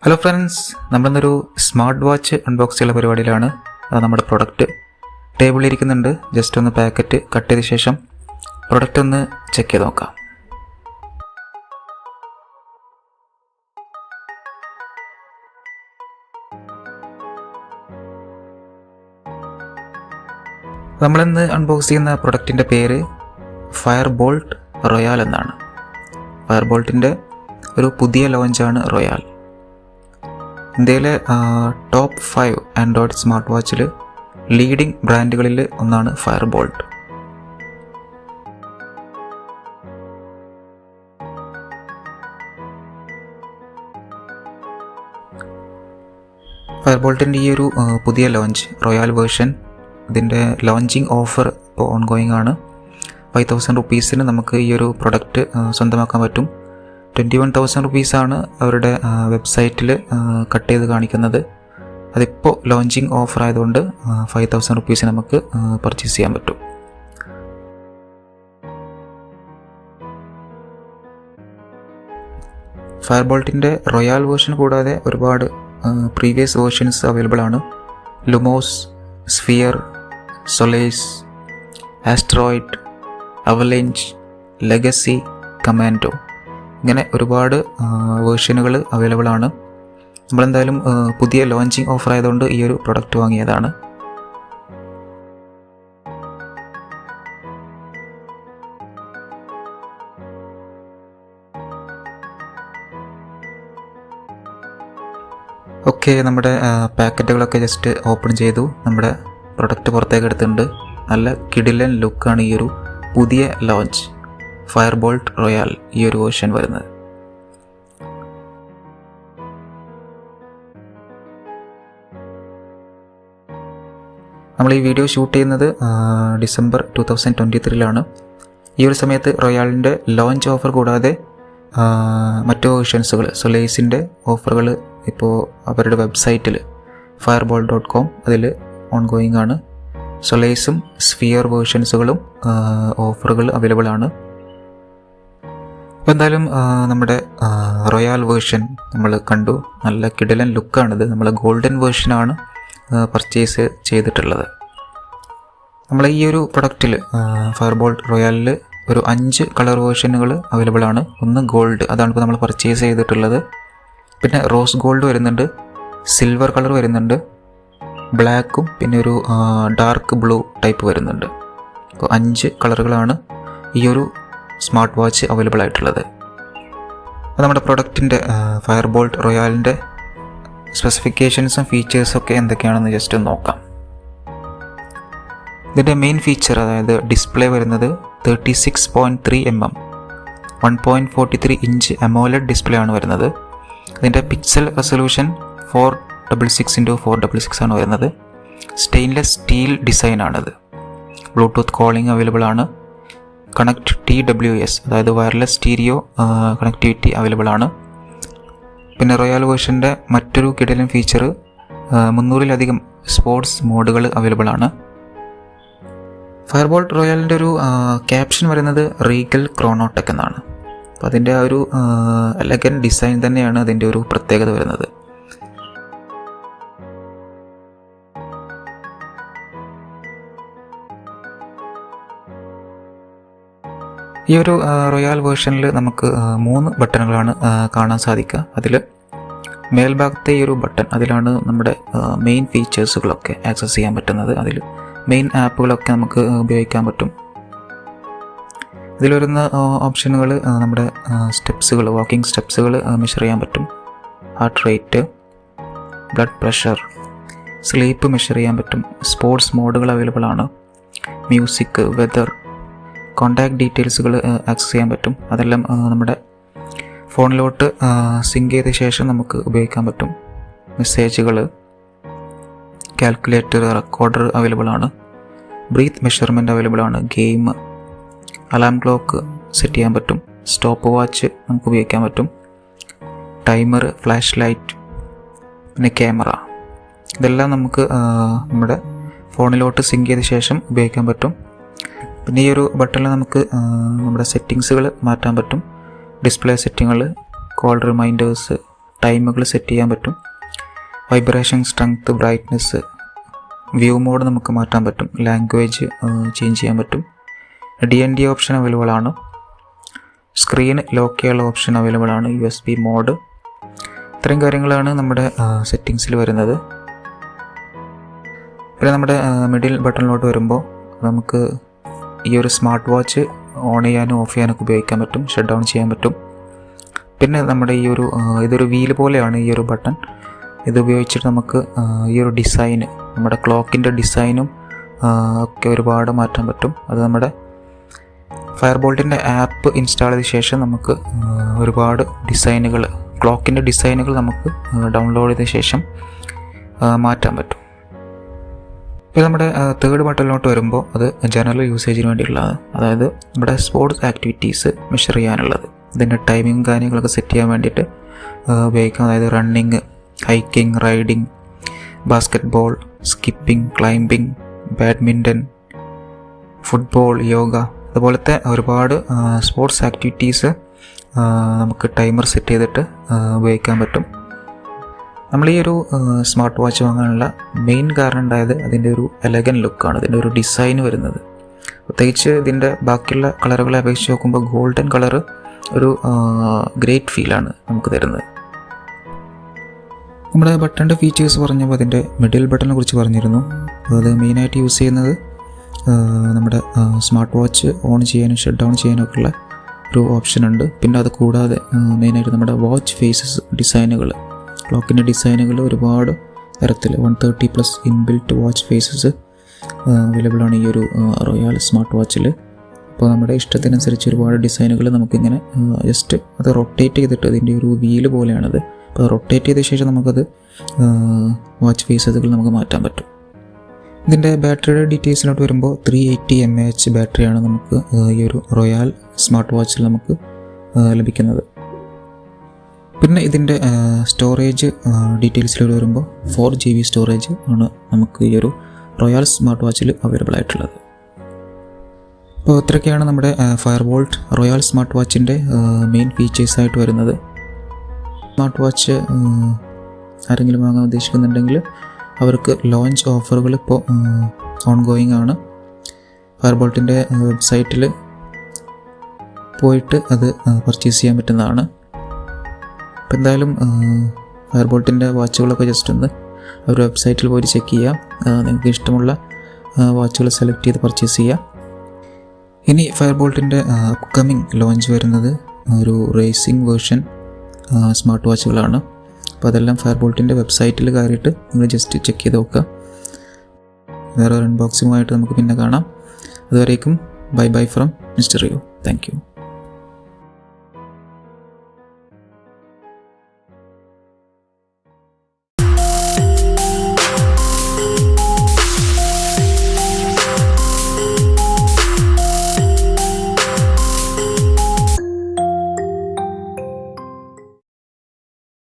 Hello friends, നമ്മളിന്നൊരു smart watch unbox ചെയ്യുന്ന പരിപാടിയിലാണ്. നമ്മുടെ പ്രൊഡക്റ്റ് ടേബിളിൽ ഇരിക്കുന്നുണ്ട്. ജസ്റ്റ് ഒന്ന് പാക്കറ്റ് കട്ട് ചെയ്ത ശേഷം പ്രൊഡക്റ്റ് ഒന്ന് ചെക്ക് ചെയ്ത് നോക്കാം. നമ്മളിന്ന് അൺബോക്സ് ചെയ്യുന്ന പ്രൊഡക്റ്റിൻ്റെ പേര് ഫയർ ബോൾട്ട് റോയാൽ എന്നാണ്. ഫയർ ബോൾട്ടിൻ്റെ ഒരു പുതിയ ലോഞ്ചാണ് റോയാൽ. ഇന്ത്യയിലെ ടോപ്പ് 5 ആൻഡ്രോയിഡ് സ്മാർട്ട് വാച്ചിൽ ലീഡിംഗ് ബ്രാൻഡുകളിൽ ഒന്നാണ് ഫയർ ബോൾട്ട്. ഫയർ ബോൾട്ടിൻ്റെ ഈ ഒരു പുതിയ ലോഞ്ച് റോയാൽ വേർഷൻ, ഇതിൻ്റെ ലോഞ്ചിങ് ഓഫർ ഇപ്പോൾ ഓൺഗോയിങ് ആണ്. 5,000 റുപ്പീസിന് നമുക്ക് ഈ ഒരു പ്രൊഡക്റ്റ് സ്വന്തമാക്കാൻ പറ്റും. 21,000 റുപ്പീസാണ് അവരുടെ വെബ്സൈറ്റിൽ കട്ട് ചെയ്ത് കാണിക്കുന്നത്. അതിപ്പോൾ ലോഞ്ചിങ് ഓഫർ ആയതുകൊണ്ട് 5,000 റുപ്പീസ് നമുക്ക് പർച്ചേസ് ചെയ്യാൻ പറ്റും. ഫയർ ബോൾട്ടിൻ്റെ റോയാൽ വേർഷൻ കൂടാതെ ഒരുപാട് പ്രീവിയസ് വേർഷൻസ് അവൈലബിൾ ആണ്. Lumos, Sphere, Solace, Asteroid, Avalanche, Legacy, Commando, ഇങ്ങനെ ഒരുപാട് വേർഷനുകൾ അവൈലബിൾ ആണ്. നമ്മളെന്തായാലും പുതിയ ലോഞ്ചിങ് ഓഫർ ആയതുകൊണ്ട് ഈ ഒരു പ്രൊഡക്റ്റ് വാങ്ങിയതാണ്. ഓക്കെ, നമ്മുടെ പാക്കറ്റുകളൊക്കെ ജസ്റ്റ് ഓപ്പൺ ചെയ്തു. നമ്മുടെ പ്രൊഡക്റ്റ് പുറത്തേക്ക് എടുത്തിട്ടുണ്ട്. നല്ല കിടിലൻ ലുക്കാണ് ഈ ഒരു പുതിയ ലോഞ്ച് ഫയർ ബോൾട്ട് റോയാൽ ഈ ഒരു വേർഷൻ വരുന്നത്. നമ്മൾ ഈ വീഡിയോ ഷൂട്ട് ചെയ്യുന്നത് ഡിസംബർ 2023 ഈ ഒരു സമയത്ത് റോയാലിൻ്റെ ലോഞ്ച് ഓഫർ കൂടാതെ മറ്റു വേർഷൻസുകൾ, സൊലേസിൻ്റെ ഓഫറുകൾ ഇപ്പോൾ അവരുടെ വെബ്സൈറ്റിൽ fireball.com അതിൽ ഓൺഗോയിങ് ആണ്. സൊലേസും സ്ഫിയർ വേർഷൻസുകളും ഓഫറുകൾ അവൈലബിൾ ആണ്. അപ്പോൾ എന്തായാലും നമ്മുടെ റോയാൽ വേർഷൻ നമ്മൾ കണ്ടു. നല്ല കിടിലൻ ലുക്കാണിത്. നമ്മൾ ഗോൾഡൻ വേർഷനാണ് പർച്ചേസ് ചെയ്തിട്ടുള്ളത്. നമ്മൾ ഈ ഒരു പ്രൊഡക്റ്റിൽ ഫയർ ബോൾട്ട് റോയാലിൽ ഒരു 5 കളർ വേർഷനുകൾ അവൈലബിൾ ആണ്. ഒന്ന് ഗോൾഡ്, അതാണ് ഇപ്പോൾ നമ്മൾ പർച്ചേസ് ചെയ്തിട്ടുള്ളത്. പിന്നെ റോസ് ഗോൾഡ് വരുന്നുണ്ട്, സിൽവർ കളർ വരുന്നുണ്ട്, ബ്ലാക്കും പിന്നെ ഒരു ഡാർക്ക് ബ്ലൂ ടൈപ്പ് വരുന്നുണ്ട്. അപ്പോൾ 5 കളറുകളാണ് ഈ ഒരു സ്മാർട്ട് വാച്ച് അവൈലബിൾ ആയിട്ടുള്ളത്. അപ്പോൾ നമ്മുടെ പ്രൊഡക്റ്റിൻ്റെ ഫയർ ബോൾട്ട് റോയാലിൻ്റെ സ്പെസിഫിക്കേഷൻസും ഫീച്ചേഴ്സൊക്കെ എന്തൊക്കെയാണെന്ന് ജസ്റ്റ് നോക്കാം. ഇതിൻ്റെ മെയിൻ ഫീച്ചർ, അതായത് ഡിസ്പ്ലേ വരുന്നത് 36.3 mm 1.43 ഇഞ്ച് അമോലഡ് ഡിസ്പ്ലേ ആണ് വരുന്നത്. ഇതിൻ്റെ പിക്സൽ റെസൊല്യൂഷൻ 466x466 ആണ് വരുന്നത്. സ്റ്റെയിൻലെസ് സ്റ്റീൽ ഡിസൈനാണിത്. ബ്ലൂടൂത്ത് കോളിംഗ് അവൈലബിൾ ആണ്. കണക്ട് TWS, അതായത് വയർലെസ് സ്റ്റീരിയോ കണക്ടിവിറ്റി അവൈലബിൾ ആണ്. പിന്നെ റോയാൽ വേർഷൻ്റെ മറ്റൊരു കിടിലൻ ഫീച്ചർ, 300-ലധികം സ്പോർട്സ് മോഡുകൾ അവൈലബിൾ ആണ്. ഫയർ ബോൾട്ട് റോയാലിൻ്റെ ഒരു ക്യാപ്ഷൻ വരുന്നത് റീഗൽ ക്രോണോടെക് എന്നാണ്. അപ്പോൾ അതിൻ്റെ ആ ഒരു എലഗൻ ഡിസൈൻ തന്നെയാണ് അതിൻ്റെ ഒരു പ്രത്യേകത വരുന്നത്. ഈ ഒരു റോയാൽ വേർഷനിൽ നമുക്ക് 3 ബട്ടണുകളാണ് കാണാൻ സാധിക്കുക. അതിൽ മേൽഭാഗത്തെ ഈ ഒരു ബട്ടൺ, അതിലാണ് നമ്മുടെ മെയിൻ ഫീച്ചേഴ്സുകളൊക്കെ ആക്സസ് ചെയ്യാൻ പറ്റുന്നത്. അതിൽ മെയിൻ ആപ്പുകളൊക്കെ നമുക്ക് ഉപയോഗിക്കാൻ പറ്റും. ഇതിൽ വരുന്ന ഓപ്ഷനുകൾ നമ്മുടെ സ്റ്റെപ്സുകൾ, വാക്കിംഗ് സ്റ്റെപ്സുകൾ മെഷർ ചെയ്യാൻ പറ്റും. Heart rate, blood pressure, sleep measure ചെയ്യാൻ പറ്റും. സ്പോർട്സ് മോഡുകൾ അവൈലബിൾ ആണ്. മ്യൂസിക്, വെതർ, കോണ്ടാക്ട് ഡീറ്റെയിൽസുകൾ ആക്സസ് ചെയ്യാൻ പറ്റും. അതെല്ലാം നമ്മുടെ ഫോണിലോട്ട് സിങ്ക് ചെയ്ത ശേഷം നമുക്ക് ഉപയോഗിക്കാൻ പറ്റും. മെസ്സേജുകൾ, കാൽക്കുലേറ്റർ, റെക്കോർഡർ അവൈലബിൾ ആണ്. ബ്രീത്ത് മെഷർമെൻറ്റ് അവൈലബിൾ ആണ്. ഗെയിം, അലാം ക്ലോക്ക് സെറ്റ് ചെയ്യാൻ പറ്റും. സ്റ്റോപ്പ് വാച്ച് നമുക്ക് ഉപയോഗിക്കാൻ പറ്റും. ടൈമർ, ഫ്ലാഷ് ലൈറ്റ്, പിന്നെ ക്യാമറ, ഇതെല്ലാം നമുക്ക് നമ്മുടെ ഫോണിലോട്ട് സിങ്ക് ചെയ്ത ശേഷം ഉപയോഗിക്കാൻ പറ്റും. പിന്നെ ഈ ഒരു ബട്ടണിൽ നമുക്ക് നമ്മുടെ സെറ്റിങ്സുകൾ മാറ്റാൻ പറ്റും. ഡിസ്പ്ലേ സെറ്റിങ്ങുകൾ, കോൾ റിമൈൻഡേഴ്സ്, ടൈമുകൾ സെറ്റ് ചെയ്യാൻ പറ്റും. Vibration, strength, brightness, view mode നമുക്ക് മാറ്റാൻ പറ്റും. ലാംഗ്വേജ് ചേഞ്ച് ചെയ്യാൻ പറ്റും. DND ഓപ്ഷൻ അവൈലബിൾ ആണ്. സ്ക്രീൻ ലോക്ക് ചെയ്യാനുള്ള ഓപ്ഷൻ അവൈലബിൾ ആണ്. USB mode. ഇത്രയും കാര്യങ്ങളാണ് നമ്മുടെ സെറ്റിങ്സിൽ വരുന്നത്. പിന്നെ നമ്മുടെ മിഡിൽ ബട്ടണിലോട്ട് വരുമ്പോൾ നമുക്ക് ഈ ഒരു സ്മാർട്ട് വാച്ച് ഓൺ ചെയ്യാനും ഓഫ് ചെയ്യാനൊക്കെ ഉപയോഗിക്കാൻ പറ്റും. ഷട്ട് ഡൗൺ ചെയ്യാൻ പറ്റും. പിന്നെ നമ്മുടെ ഇതൊരു വീല് പോലെയാണ് ഈ ഒരു ബട്ടൺ. ഇത് ഉപയോഗിച്ചിട്ട് നമുക്ക് ഈ ഒരു ഡിസൈന്, നമ്മുടെ ക്ലോക്കിൻ്റെ ഡിസൈനും ഒക്കെ ഒരുപാട് മാറ്റാൻ പറ്റും. അത് നമ്മുടെ ഫയർബോൾട്ടിൻ്റെ ആപ്പ് ഇൻസ്റ്റാൾ ചെയ്ത ശേഷം നമുക്ക് ഒരുപാട് ഡിസൈനുകൾ, ക്ലോക്കിൻ്റെ ഡിസൈനുകൾ നമുക്ക് ഡൗൺലോഡ് ചെയ്ത ശേഷം മാറ്റാൻ പറ്റും. ഇപ്പോൾ നമ്മുടെ തേർഡ് ബട്ടണിലോട്ട് വരുമ്പോൾ അത് ജനറൽ യൂസേജിന് വേണ്ടിയുള്ളതാണ്. അതായത് നമ്മുടെ സ്പോർട്സ് ആക്ടിവിറ്റീസ് മെഷർ ചെയ്യാനുള്ളത്. ഇതിൻ്റെ ടൈമിങ് കാര്യങ്ങളൊക്കെ സെറ്റ് ചെയ്യാൻ വേണ്ടിയിട്ട് ഉപയോഗിക്കാം. അതായത് running, hiking, riding, basketball, skipping, climbing, badminton, football, yoga, അതുപോലത്തെ ഒരുപാട് സ്പോർട്സ് ആക്ടിവിറ്റീസ് നമുക്ക് ടൈമർ സെറ്റ് ചെയ്തിട്ട് ഉപയോഗിക്കാൻ പറ്റും. നമ്മൾ ഈ ഒരു സ്മാർട്ട് വാച്ച് വാങ്ങാനുള്ള മെയിൻ കാരണം ഉണ്ടായത് അതിൻ്റെ ഒരു എലഗൻ ലുക്കാണ്, ഇതിൻ്റെ ഒരു ഡിസൈൻ വരുന്നത്. പ്രത്യേകിച്ച് ഇതിൻ്റെ ബാക്കിയുള്ള കളറുകളെ അപേക്ഷിച്ച് നോക്കുമ്പോൾ ഗോൾഡൻ കളറ് ഒരു ഗ്രേറ്റ് ഫീലാണ് നമുക്ക് തരുന്നത്. നമ്മുടെ ബട്ടണിൻ്റെ ഫീച്ചേഴ്സ് പറഞ്ഞപ്പോൾ അതിൻ്റെ മിഡിൽ ബട്ടണിനെ കുറിച്ച് പറഞ്ഞിരുന്നു. അപ്പോൾ അത് മെയിനായിട്ട് യൂസ് ചെയ്യുന്നത് നമ്മുടെ സ്മാർട്ട് വാച്ച് ഓൺ ചെയ്യാനും ഷട്ട് ഡൗൺ ചെയ്യാനും ഒക്കെയുള്ള ഒരു ഓപ്ഷൻ ഉണ്ട്. പിന്നെ അത് കൂടാതെ മെയിനായിട്ട് നമ്മുടെ വാച്ച് ഫേസസ് ഡിസൈനുകൾ, ക്ലോക്കിൻ്റെ ഡിസൈനുകൾ ഒരുപാട് തരത്തിൽ 130+ ഇൻബിൽറ്റ് വാച്ച് ഫേസസ് അവൈലബിൾ ആണ് ഈ ഒരു റോയാൽ സ്മാർട്ട് വാച്ചിൽ. അപ്പോൾ നമ്മുടെ ഇഷ്ടത്തിനനുസരിച്ച് ഒരുപാട് ഡിസൈനുകൾ നമുക്കിങ്ങനെ ജസ്റ്റ് അത് റൊട്ടേറ്റ് ചെയ്തിട്ട്, അതിൻ്റെ ഒരു വീല് പോലെയാണത്. അപ്പോൾ റൊട്ടേറ്റ് ചെയ്ത ശേഷം നമുക്കത് വാച്ച് ഫേസസുകൾ നമുക്ക് മാറ്റാൻ പറ്റും. ഇതിൻ്റെ ബാറ്ററിയുടെ ഡീറ്റെയിൽസിലോട്ട് വരുമ്പോൾ 380 mAh ബാറ്ററിയാണ് നമുക്ക് ഈ ഒരു റോയാൽ സ്മാർട്ട് വാച്ചിൽ നമുക്ക് ലഭിക്കുന്നത്. പിന്നെ ഇതിൻ്റെ സ്റ്റോറേജ് ഡീറ്റെയിൽസിലോട്ട് വരുമ്പോൾ 4 GB സ്റ്റോറേജ് ആണ് നമുക്ക് ഈ ഒരു റോയാൽ സ്മാർട്ട് വാച്ചിൽ അവൈലബിൾ ആയിട്ടുള്ളത്. അപ്പോൾ ഇത്രയൊക്കെയാണ് നമ്മുടെ ഫയർബോൾട്ട് റോയാൽ സ്മാർട്ട് വാച്ചിൻ്റെ മെയിൻ ഫീച്ചേഴ്സായിട്ട് വരുന്നത്. സ്മാർട്ട് വാച്ച് ആരെങ്കിലും വാങ്ങാൻ ഉദ്ദേശിക്കുന്നുണ്ടെങ്കിൽ അവർക്ക് ലോഞ്ച് ഓഫറുകൾ ഇപ്പോൾ ഓൺഗോയിങ് ആണ്. ഫയർബോൾട്ടിൻ്റെ വെബ്സൈറ്റിൽ പോയിട്ട് അത് പർച്ചേസ് ചെയ്യാൻ പറ്റുന്നതാണ്. അപ്പോൾ എന്തായാലും ഫയർബോൾട്ടിൻ്റെ വാച്ചുകളൊക്കെ ജസ്റ്റ് ഒന്ന് ഒരു വെബ്സൈറ്റിൽ പോയി ചെക്ക് ചെയ്യാം. നിങ്ങൾക്ക് ഇഷ്ടമുള്ള വാച്ചുകൾ സെലക്ട് ചെയ്ത് പർച്ചേസ് ചെയ്യാം. ഇനി ഫയർബോൾട്ടിൻ്റെ അപ്കമിങ് ലോഞ്ച് വരുന്നത് ഒരു റേസിംഗ് വേർഷൻ സ്മാർട്ട് വാച്ചുകളാണ്. അപ്പോൾ അതെല്ലാം ഫയർബോൾട്ടിൻ്റെ വെബ്സൈറ്റിൽ കയറിയിട്ട് നിങ്ങൾ ജസ്റ്റ് ചെക്ക് ചെയ്ത് നോക്കുക. വേറെ ഒരു അൺബോക്സിങ്ങുമായിട്ട് നമുക്ക് പിന്നെ കാണാം. അതുവരേക്കും bye from mister U. Thank U.